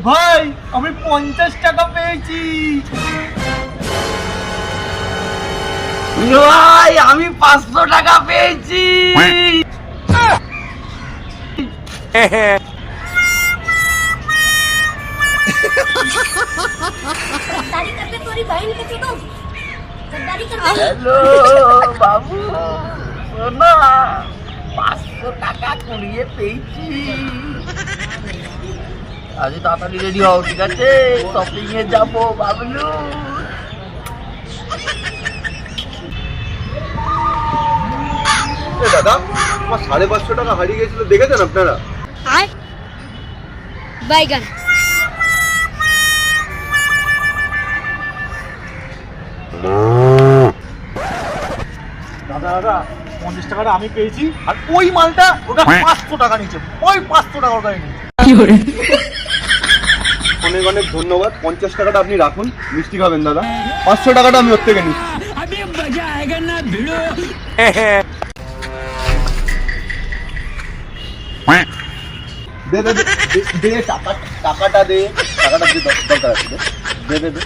ভাই আমি 50 টাকা পেয়েছি। ভাই আমি 500 টাকা পেয়েছি। হ্যালো বাবু, শোনো 500 টাকা কুড়িয়ে পেয়েছি। আজ তাড়াতাড়ি রেডি হও, ঠিক আছে? শপিং এ যাবো বাবলু। দাদা আমার 550 টাকা হারিয়ে গেছিল, দেখেছেন আপনারা? বাইগান দাদা দাদা 50 টাকাটা আমি পেয়েছি, আর ওই মালটা ওটা 500 টাকা নিচ্ছে। ওই 500 টাকা ওটা নিচ্ছে। অনেক অনেক ধন্যবাদ। 50 টাকাটা আপনি রাখুন, মিষ্টি খাবেন দাদা। 500 টাকাটা আমি ওর থেকে নিচ্ছি। দে দে দে, দে টাকাটা দে, টাকাটা দে, দরকার আছে, দে দে দে।